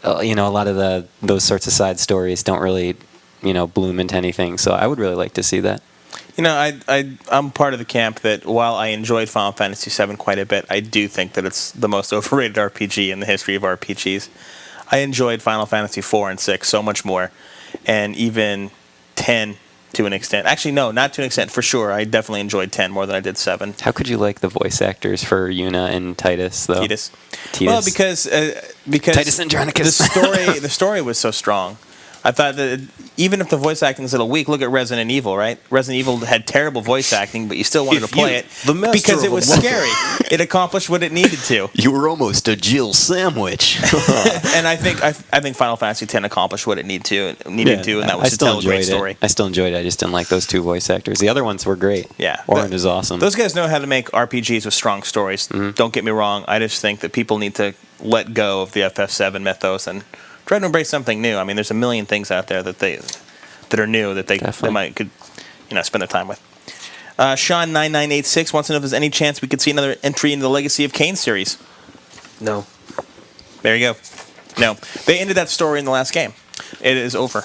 a lot of those sorts of side stories don't really, bloom into anything. So I would really like to see that. I'm part of the camp that while I enjoyed Final Fantasy VII quite a bit, I do think that it's the most overrated RPG in the history of RPGs. I enjoyed Final Fantasy 4 and 6 so much more, and even 10 to an extent. Actually, no, not to an extent, for sure. I definitely enjoyed 10 more than I did 7. How could you like the voice actors for Yuna and Titus, though? Titus. Well, because Titus Andronicus. the story was so strong. I thought that even if the voice acting is a little weak, look at Resident Evil, right? Resident Evil had terrible voice acting, but you still wanted to play it because it was scary. It accomplished what it needed to. You were almost a Jill sandwich. And I think Final Fantasy X accomplished what it needed to, and that was to tell a great story. I still enjoyed it. I just didn't like those two voice actors. The other ones were great. Yeah, Orange is awesome. Those guys know how to make RPGs with strong stories. Don't get me wrong. I just think that people need to let go of the FF7 mythos and try to embrace something new. I mean, there's a million things out there that are new that they could spend their time with. Sean9986 wants to know if there's any chance we could see another entry into the Legacy of Kain series. No. There you go. No, they ended that story in the last game. It is over.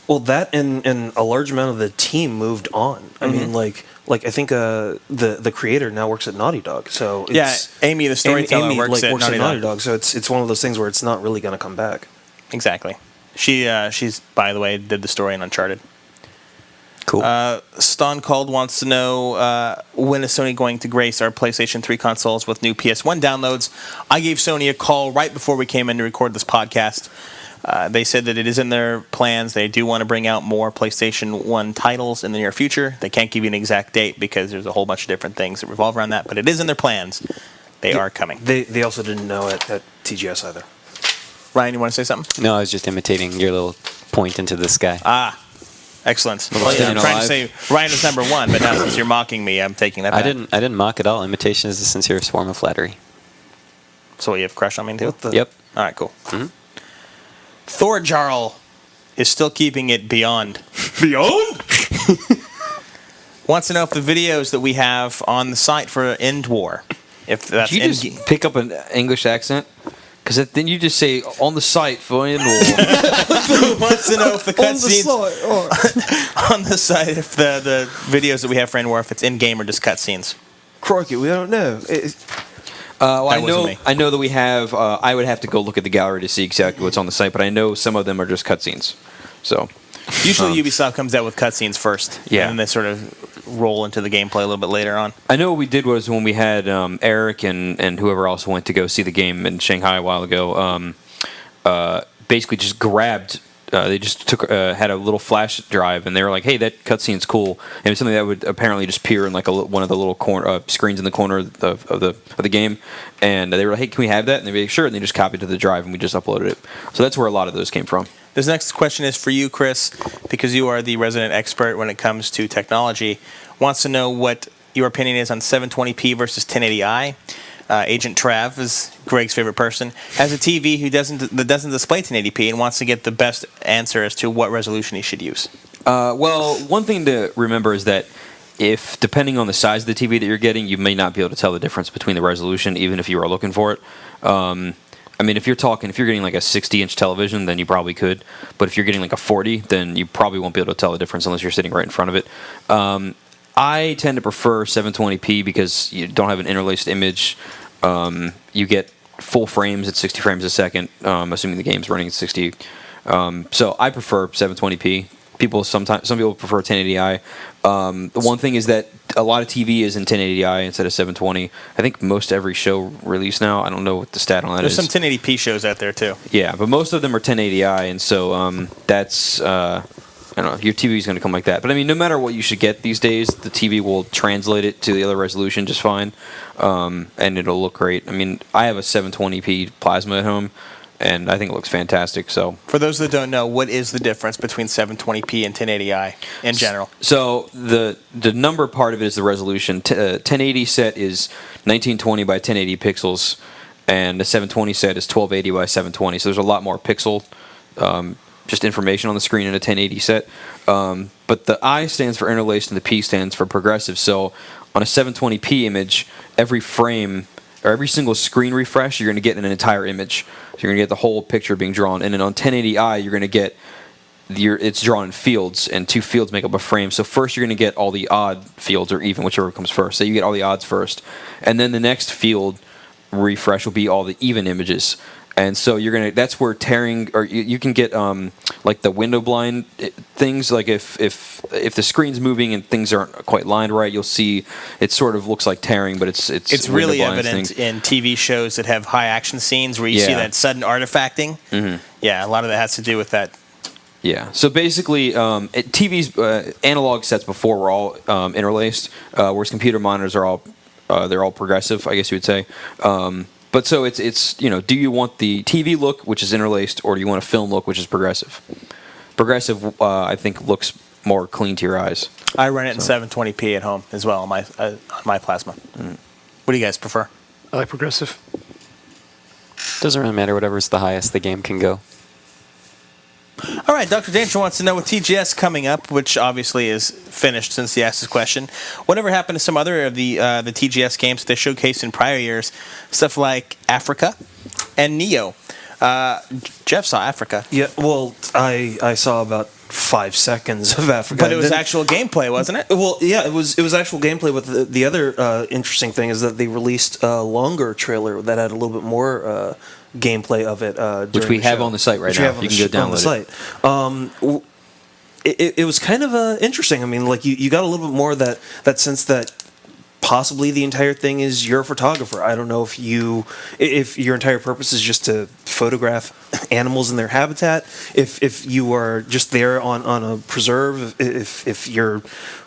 Well, that and a large amount of the team moved on. I mean, like I think the creator now works at Naughty Dog. So it's, Amy, the storyteller, works at Naughty Dog. So it's one of those things where it's not really going to come back. Exactly. She's by the way did the story in Uncharted. Cool. Ston Called wants to know when is Sony going to grace our PlayStation 3 consoles with new PS1 downloads. I gave Sony a call right before we came in to record this podcast. They said that it is in their plans. They do want to bring out more PlayStation 1 titles in the near future. They can't give you an exact date because there's a whole bunch of different things that revolve around that, but it is in their plans. They are coming. They also didn't know it at TGS either. Ryan, you want to say something? No, I was just imitating your little point into the sky. Excellent. Well, I'm trying to say Ryan is number one, but now since you're mocking me, I'm taking that back. I didn't mock at all. Imitation is the sincerest form of flattery. So you have a crush on me too? Yep. All right, cool. Thor Jarl is still keeping it beyond. Beyond? Wants to know if the videos that we have on the site for End War, if that's Did you just pick up an English accent? Because then you just say on the site for End War. Wants to know if the cutscenes on the site, if the videos that we have for End War, if it's in game or just cutscenes. Crikey, we don't know. I know that we have. I would have to go look at the gallery to see exactly what's on the site, but I know some of them are just cutscenes. So usually Ubisoft comes out with cutscenes first, yeah, and then they sort of roll into the gameplay a little bit later on. I know what we did was when we had Eric and whoever else went to go see the game in Shanghai a while ago. Basically, just grabbed. They just had a little flash drive, and they were like, "Hey, that cutscene's cool." And it's something that would apparently just appear in like one of the little corner screens in the corner of the game. And they were like, "Hey, can we have that?" And they'd be like, "Sure." And they just copied it to the drive, and we just uploaded it. So that's where a lot of those came from. This next question is for you, Chris, because you are the resident expert when it comes to technology. Wants to know what your opinion is on 720p versus 1080i. Agent Trav is Greg's favorite person. Has a TV that doesn't display 1080p and wants to get the best answer as to what resolution he should use. Well, one thing to remember is that if depending on the size of the TV that you're getting, you may not be able to tell the difference between the resolution, even if you are looking for it. I mean, if you're getting like a 60-inch television, then you probably could. But if you're getting like a 40, then you probably won't be able to tell the difference unless you're sitting right in front of it. I tend to prefer 720p because you don't have an interlaced image. You get full frames at 60 frames a second, assuming the game's running at 60. So I prefer 720p. Some people prefer 1080i. The one thing is that a lot of TV is in 1080i instead of 720. I think most every show released now. I don't know what the stat on that There's is. some 1080p shows out there too. Yeah, but most of them are 1080i, and so that's I don't know. Your TV is going to come like that. But I mean, no matter what you should get these days, the TV will translate it to the other resolution just fine, and it'll look great. I mean, I have a 720p plasma at home, and I think it looks fantastic. So, for those that don't know, what is the difference between 720p and 1080i in general? So the number part of it is the resolution. 1080 set is 1920 by 1080 pixels, and the 720 set is 1280 by 720. So there's a lot more pixel. Just information on the screen in a 1080 set. But the I stands for interlaced and the P stands for progressive. So on a 720p image, every frame or every single screen refresh, you're going to get an entire image. So you're going to get the whole picture being drawn. And then on 1080i, you're going to get it's drawn in fields, and two fields make up a frame. So first you're going to get all the odd fields or even, whichever comes first. So you get all the odds first. And then the next field refresh will be all the even images. And so that's where tearing, or you can get like the window blind things. Like if the screen's moving and things aren't quite lined right, you'll see it sort of looks like tearing, but it's really evident in TV shows that have high action scenes where you see that sudden artifacting. Mm-hmm. Yeah, a lot of that has to do with that Yeah. So basically, TVs, analog sets before were all interlaced, whereas computer monitors are all they're all progressive, I guess you would say. But so it's do you want the TV look, which is interlaced, or do you want a film look, which is progressive? Progressive, I think, looks more clean to your eyes. I run it in 720p at home as well on my plasma. What do you guys prefer? I like progressive. Doesn't really matter. Whatever's the highest the game can go. All right, Dr. Danger wants to know with TGS coming up, which obviously is finished since he asked this question. Whatever happened to some other of the TGS games that they showcased in prior years? Stuff like Africa and Neo. Jeff saw Africa. Yeah, well, I saw about 5 seconds of Africa. But it was actual gameplay, wasn't it? Well, yeah, it was actual gameplay. But the other interesting thing is that they released a longer trailer that had a little bit more gameplay of it, which we have on the site right now. You can go download it. It was kind of interesting. I mean, like you got a little bit more that sense that possibly the entire thing is you're a photographer. I don't know if your entire purpose is just to photograph animals in their habitat, if you are just there on a preserve, if you're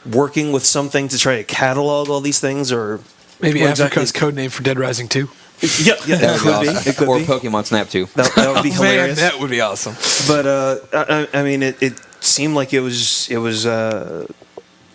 working with something to try to catalog all these things, or maybe Africa's code name for Dead Rising 2. Yeah, that could be. It could or be. Pokemon Snap 2. That would be hilarious. Man, that would be awesome. But I mean, it seemed like it was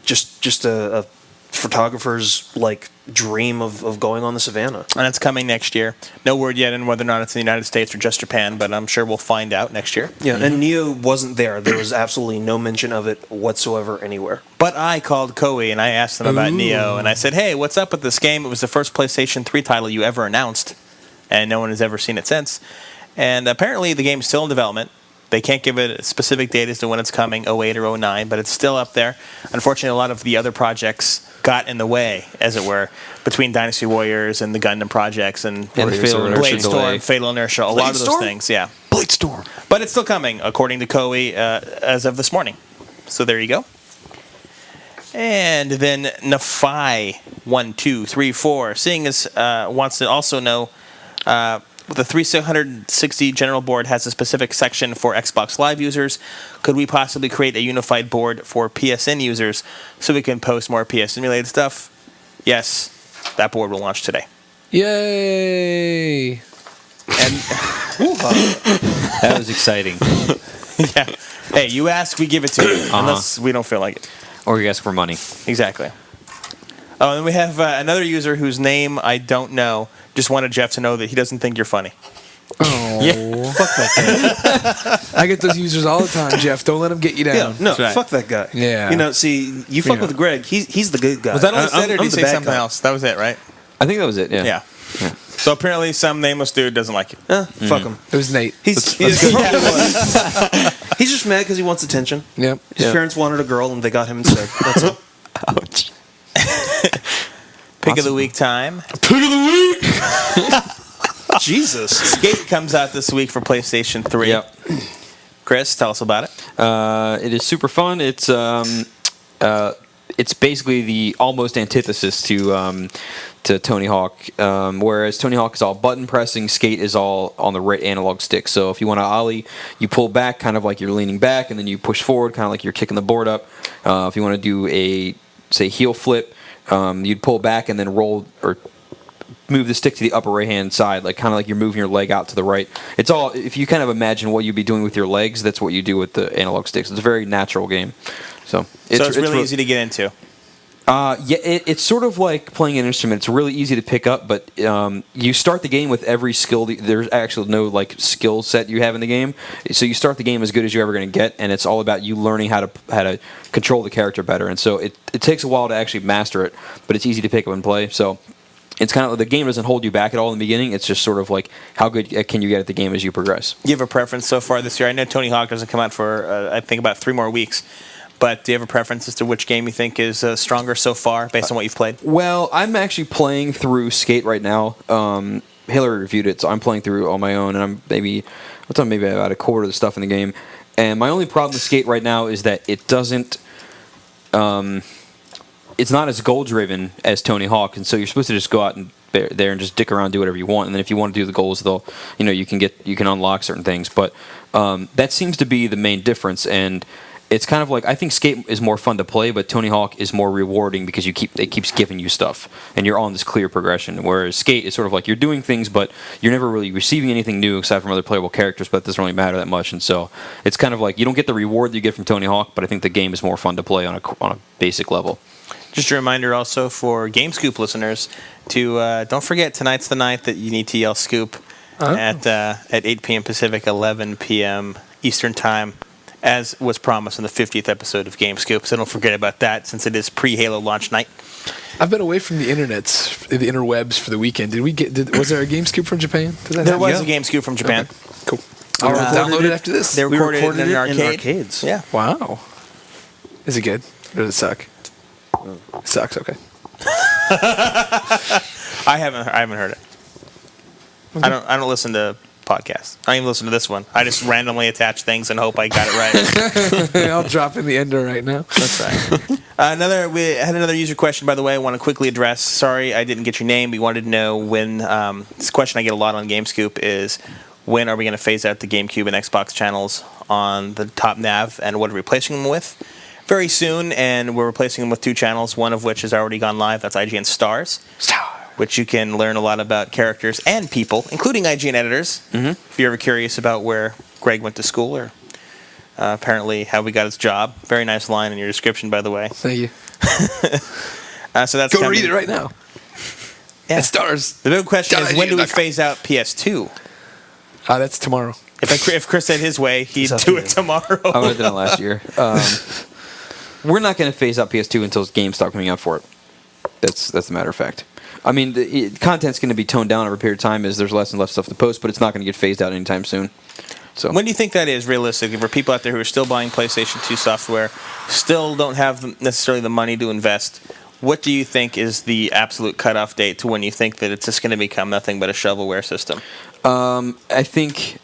just a photographer's like dream of going on the savannah. And it's coming next year. No word yet on whether or not it's in the United States or just Japan, but I'm sure we'll find out next year. Yeah, and Neo wasn't there. There was absolutely no mention of it whatsoever anywhere. But I called Koei and I asked them about Neo, and I said, hey, what's up with this game? It was the first PlayStation 3 title you ever announced, and no one has ever seen it since. And apparently the game's still in development. They can't give it a specific date as to when it's coming, 08 or 09, but it's still up there. Unfortunately, a lot of the other projects got in the way, as it were, between Dynasty Warriors and the Gundam projects and Blade Storm, Fatal Inertia, a lot of those things, yeah. Blade Storm. But it's still coming, according to Koei, as of this morning. So there you go. And then Nafai1234, seeing as wants to also know... the 360 general board has a specific section for Xbox Live users. Could we possibly create a unified board for PSN users so we can post more PS-related stuff? Yes, that board will launch today. Yay! And that was exciting. Yeah. Hey, you ask, we give it to you, unless we don't feel like it. Or you ask for money. Exactly. Oh, and we have another user whose name I don't know. Just wanted Jeff to know that he doesn't think you're funny. Oh, yeah. Fuck that guy. I get those users all the time, Jeff. Don't let them get you down. Yeah, no, right. fuck that guy. Yeah. You know, see, you fuck with Greg. He's the good guy. Was that all he said, or did he I'm the say bad something guy. else? That was it, right? I think that was it, yeah. Yeah. So apparently some nameless dude doesn't like you. Fuck him. It was Nate. He's just mad because he wants attention. Yep. His parents wanted a girl and they got him instead. That's all. Ouch. Pick of the week time. Pick of the week! Jesus. Skate comes out this week for PlayStation 3. Yep. Chris, tell us about it. It is super fun. It's basically the almost antithesis to Tony Hawk. Whereas Tony Hawk is all button pressing, Skate is all on the right analog stick. So if you want to ollie, you pull back, kind of like you're leaning back, and then you push forward, kind of like you're kicking the board up. If you want to do a, say, heel flip, you'd pull back and then roll or move the stick to the upper right hand side, like kind of like you're moving your leg out to the right. It's all, if you kind of imagine what you'd be doing with your legs, that's what you do with the analog sticks. It's a very natural game. So it's really easy to get into. Yeah, it's sort of like playing an instrument. It's really easy to pick up, but you start the game with every skill. There's actually no like skill set you have in the game, so you start the game as good as you're ever going to get, and it's all about you learning how to control the character better. And so it takes a while to actually master it, but it's easy to pick up and play. So it's kind of, the game doesn't hold you back at all in the beginning. It's just sort of like how good can you get at the game as you progress. You have a preference so far this year? I know Tony Hawk doesn't come out for I think about 3 more weeks. But do you have a preference as to which game you think is stronger so far, based on what you've played? Well, I'm actually playing through Skate right now. Hillary reviewed it, so I'm playing through on my own, and I'm maybe about a quarter of the stuff in the game. And my only problem with Skate right now is that it doesn't. It's not as goal driven as Tony Hawk, and so you're supposed to just go out and there and just dick around, do whatever you want. And then if you want to do the goals, you can unlock certain things. But that seems to be the main difference. And it's kind of like, I think Skate is more fun to play, but Tony Hawk is more rewarding because it keeps giving you stuff, and you're on this clear progression. Whereas Skate is sort of like you're doing things, but you're never really receiving anything new aside from other playable characters. But it doesn't really matter that much, and so it's kind of like you don't get the reward that you get from Tony Hawk, but I think the game is more fun to play on a basic level. Just a reminder also for Game Scoop listeners to don't forget tonight's the night that you need to yell Scoop at 8 p.m. Pacific, 11 p.m. Eastern Time, as was promised in the 50th episode of Game Scoop. So don't forget about that, since it is pre-Halo launch night. I've been away from the interwebs for the weekend. Was there a Game Scoop from Japan? There was a Game Scoop from Japan. Okay. Cool. I'll download it after this. They recorded it in an arcade. in arcades. Yeah. Wow. Is it good? Or does it suck? It sucks. Okay. I haven't heard it. Okay. I don't listen to podcasts. I don't even listen to this one. I just randomly attach things and hope I got it right. I'll drop in the ender right now. That's right. We had another user question, by the way, I want to quickly address. Sorry I didn't get your name. We wanted to know when, this question I get a lot on GameScoop is, when are we going to phase out the GameCube and Xbox channels on the top nav, and what are we replacing them with? Very soon, and we're replacing them with 2 channels, one of which has already gone live. That's IGN Stars, which you can learn a lot about characters and people, including IGN editors. Mm-hmm. If you're ever curious about where Greg went to school, or apparently how we got his job. Very nice line in your description, by the way. Thank you. So that's Go read it right now. Yeah. It Stars. The big question is, when do we phase out PS2? That's tomorrow. If Chris had his way, he'd do it tomorrow. I would have done it last year. We're not going to phase out PS2 until games start coming out for it. That's the matter of fact. I mean, the content's going to be toned down over a period of time as there's less and less stuff to post, but it's not going to get phased out anytime soon. So, when do you think that is realistic? For people out there who are still buying PlayStation 2 software, still don't have necessarily the money to invest, what do you think is the absolute cutoff date to when you think that it's just going to become nothing but a shovelware system? I think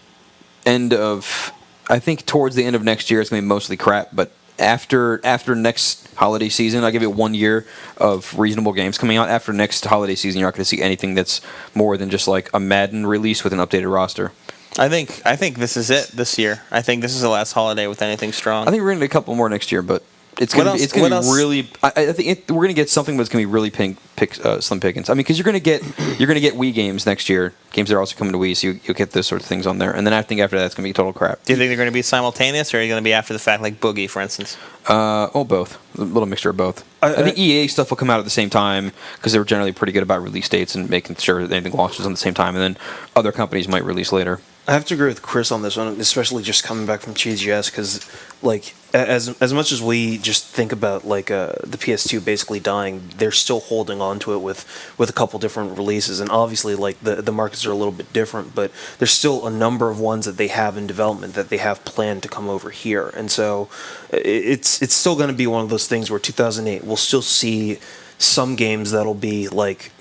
towards the end of next year it's going to be mostly crap, but after next holiday season, I'll give it 1 year of reasonable games coming out. After next holiday season, you're not going to see anything that's more than just like a Madden release with an updated roster. I think this is it this year. I think this is the last holiday with anything strong. I think we're going to get a couple more next year, but it's going to be really. I think we're going to get something that's going to be really slim pickings. I mean, because you're going to get Wii games next year, games that are also coming to Wii, so you'll get those sort of things on there. And then I think after that, it's going to be total crap. Do you think they're going to be simultaneous, or are you going to be after the fact, like Boogie, for instance? Both. A little mixture of both. I think EA stuff will come out at the same time because they were generally pretty good about release dates and making sure that anything launches on the same time, and then other companies might release later. I have to agree with Chris on this one, especially just coming back from TGS, because like as much as we just think about like the PS2 basically dying, they're still holding on to it with a couple different releases, and obviously like the markets are a little bit different, but there's still a number of ones that they have in development that they have planned to come over here, and so it's still going to be one of those things where 2008 we'll still see some games that'll be like,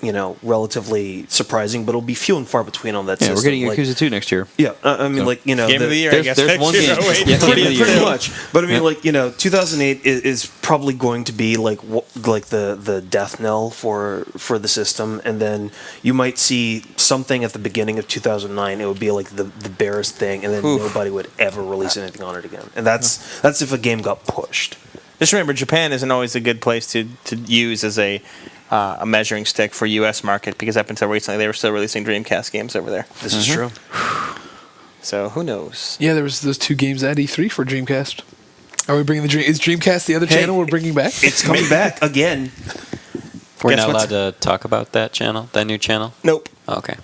relatively surprising, but it'll be few and far between on that system. We're getting Yakuza 2 next year. Yeah, I mean, Game of the year, I guess. There's one game. Pretty much. But I mean, 2008 is probably going to be like the death knell for the system, and then you might see something at the beginning of 2009. It would be like the barest thing, and then nobody would ever release anything on it again. And that's if a game got pushed. Just remember, Japan isn't always a good place to use as a measuring stick for U.S. market, because up until recently they were still releasing Dreamcast games over there. This is true. So who knows? Yeah, there was those 2 games at E3 for Dreamcast. Are we bringing is Dreamcast the other channel we're bringing back? It's coming back again. We're not allowed to talk about that new channel? Nope. Oh, okay.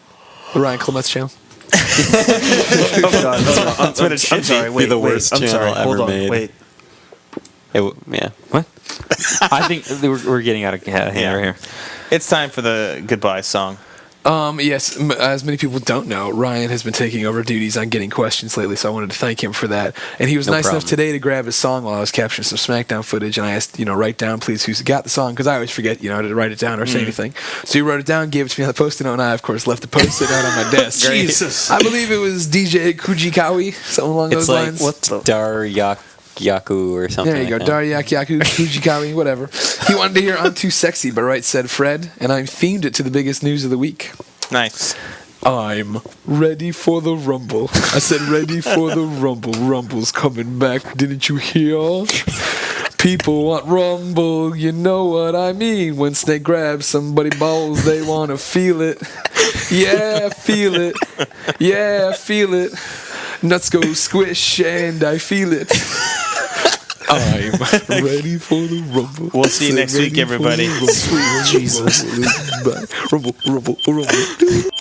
The Ryan Clement's channel. Oh God! I'm sorry. Wait, the worst I'm sorry. channel Hold ever on. made. Wait. Yeah. What? I think we're getting out of hand right here. It's time for the goodbye song. Yes, as many people don't know, Ryan has been taking over duties on getting questions lately, so I wanted to thank him for that. And he was nice enough today to grab his song while I was capturing some SmackDown footage, and I asked, write down, please, who's got the song, because I always forget, to write it down or say anything. So he wrote it down, gave it to me on the Post-it note, and I, of course, left the Post-it note on my desk. Jesus. I believe it was DJ Kujikawi, something along those lines. What's Yaku or something. There you go, like that. Daryak, Yaku, Fujikawi, whatever. He wanted to hear "I'm Too Sexy" by Right Said Fred, and I themed it to the biggest news of the week. Nice. I'm ready for the rumble. I said ready for the rumble. Rumble's coming back. Didn't you hear? People want rumble. You know what I mean. When Snake grabs somebody balls, they want to feel it. Yeah, feel it. Yeah, feel it. Nuts go squish and I feel it. I'm ready for the rumble. We'll see you next week, everybody. Sweet Jesus. Rumble, rumble, rumble.